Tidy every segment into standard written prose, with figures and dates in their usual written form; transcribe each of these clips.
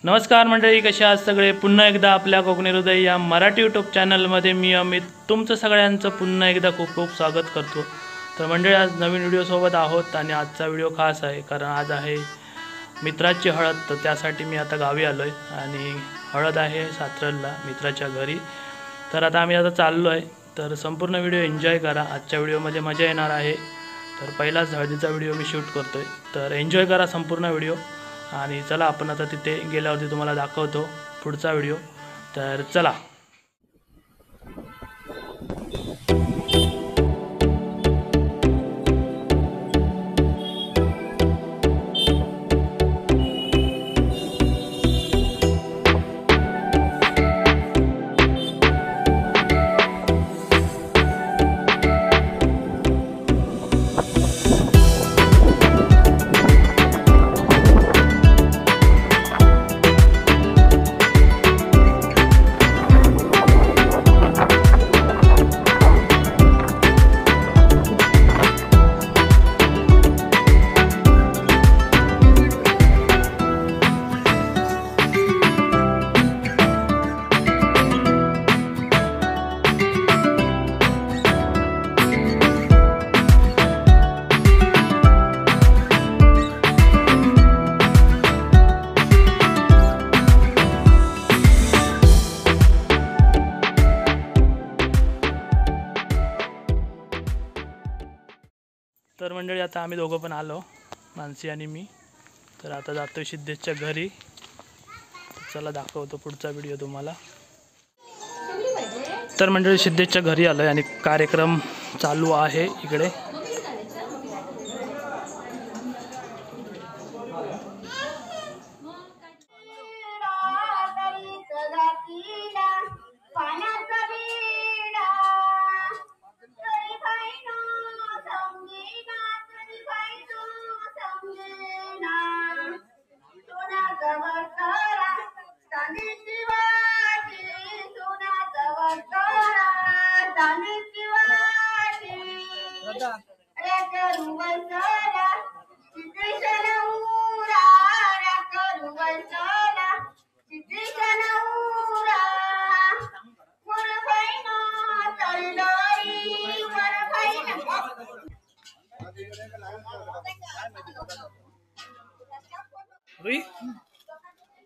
नमस्कार मंडळी, कशा आहात सगळे? पुन्हा एकदा आपल्या कोकणी हृदय या मराठी यूट्यूब चॅनलमध्ये मी अमित तुमचं सगळ्यांचं पुन्हा एकदा खूप खूप स्वागत करतो। तर मंडळी, आज नवीन व्हिडिओसोबत आहोत आणि आजचा व्हिडिओ खास आहे कारण आज आहे मित्राची हळद। तर त्यासाठी मी आता गावी आलो आहे आणि हळद आहे सातरला मित्राच्या घरी। तर आता आम्ही चाललो आहे, तर संपूर्ण व्हिडिओ एन्जॉय करा। आजच्या व्हिडिओमध्ये मजा येणार आहे। तर पहिलाच हळदीचा व्हिडिओ मी शूट करतोय, तर एन्जॉय करा संपूर्ण व्हिडिओ। आणि चला, आपण आता तिथे गेल्यावरती तुम्हाला दाखवतो पुढचा व्हिडिओ। तर चला। तर मंडळी, आता आम्ही दोघं पण आलो, मानसी आणि मी। तर आता जातो सिद्धेशच्या घरी। चला दाखवतो पुढचा व्हिडिओ तुम्हाला। तर मंडळी, सिद्धेशच्या घरी आलोय आणि कार्यक्रम चालू आहे इकडे।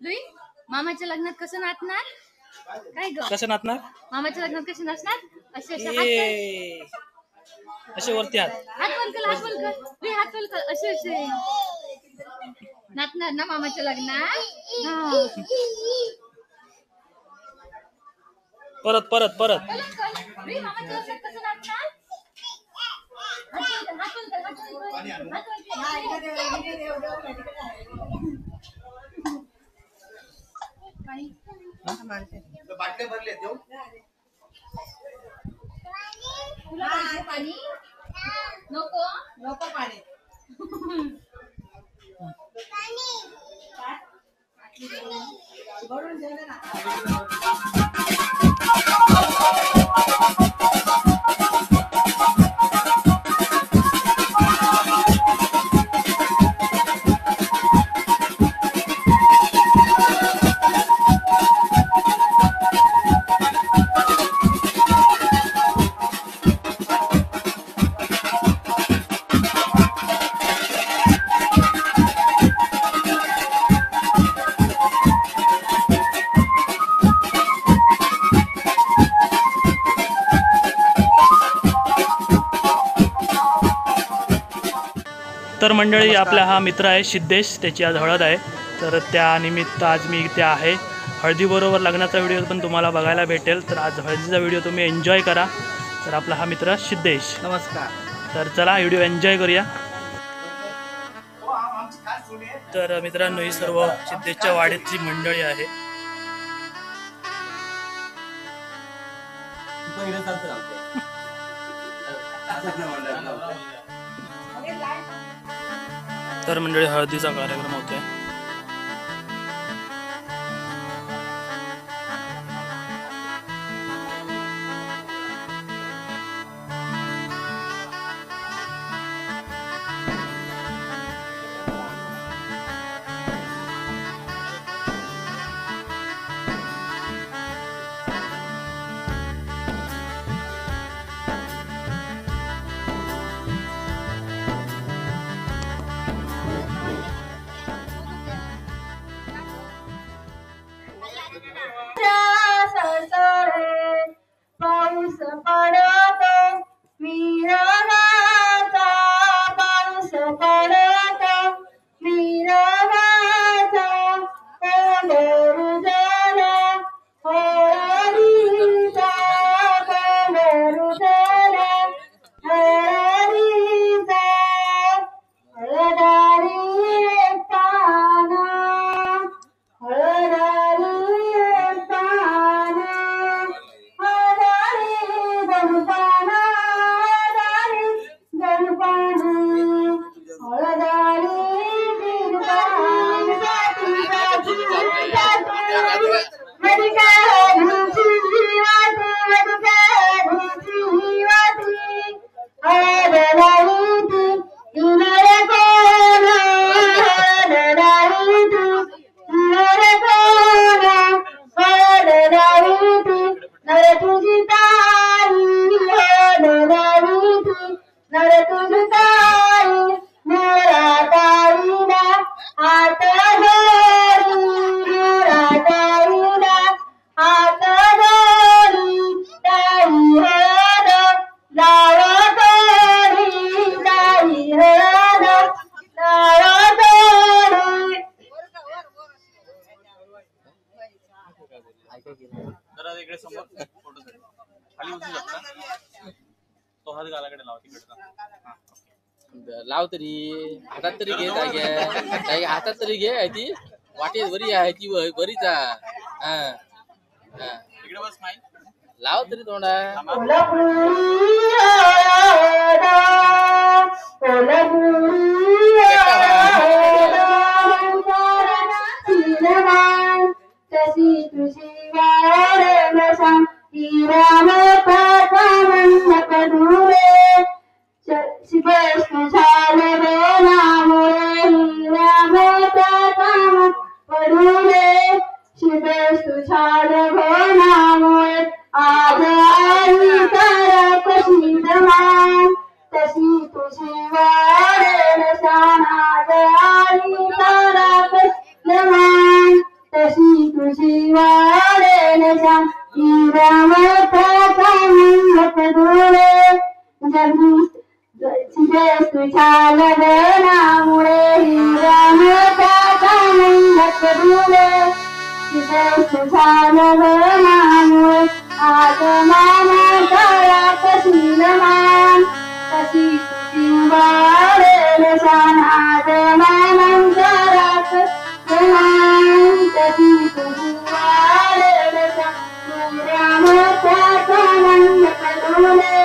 लुई, मामाच्या लग्नात कसं नाचणार? काय ग? कसं नाचणार? मामाच्या लग्नात कसं नाचणार? असे असे वरती हात वन कर, हात वन कर, लुई हात वन कर, असे नाचणार ना मामाच्या लग्नात? परत परत परत लुई, मामाच्या लग्नात कसं नाचणार? हात वन कर, बाटले भरले देऊ पाणी नको नको पाणी भरून दे ना। तर मंडळी, आपला हा मित्र आहे सिद्धेश, त्याची आज हळद आहे। तर त्यानिमित्त आज मी इथे आहे। हळदीबरोबर लग्नाचा व्हिडिओ पण तुम्हाला बघायला भेटेल। तर आज हळदीचा व्हिडिओ तुम्ही एन्जॉय करा। तर आपला हा मित्र सिद्धेश। नमस्कार। तर चला व्हिडिओ एन्जॉय करूया। तर मित्रांनो, ही सर्व सिद्धेशच्या वाड्याची मंडळी आहे। तर मंडळी, हळदीचा कार्यक्रम होतोय। पडतो मिरवाचा पाऊस पडतो मिरवाचा कोलरुजला होळीचा कोलरुजला होळीचा हळदारी येताना हळदारी येताना हळदारी गणपाना हळदारी गणपाना हळदारी तुझी ताई नर तुझी ताई मोरा ताईला हात धरी मोरा ताईला हात धरी ताई हळद लाव तोरी ताई हळद लाव तोरी जरा इकडे समोर फोटोसाठी खाली उचलू शकता तो हात गालाकडे लावा तिकडचा लाव तरी हातात तरी घे जाग्या हातात तरी घे आहे ती वाटेत बरी आहे ती बरीच इकडे बस माई लाव तरी तोंडा तशी तुझी वारण राम कडुरे शिबेश झाले नामुळे राम कडुरे शिबेश झाले नामुळे आज आई तर कशी दमान तशी तुझी वारण आज आई तर दमान तशी तुझी वारण राम कडुरे तुझ्या लग्नामुळे राम कडुरे तुझ्या लग्नामुळे आज मामा काळा कशी मान तशी तुझी वाढेल शान आज मामांच्या तशी तुझी वाढेल शान राम कडुरे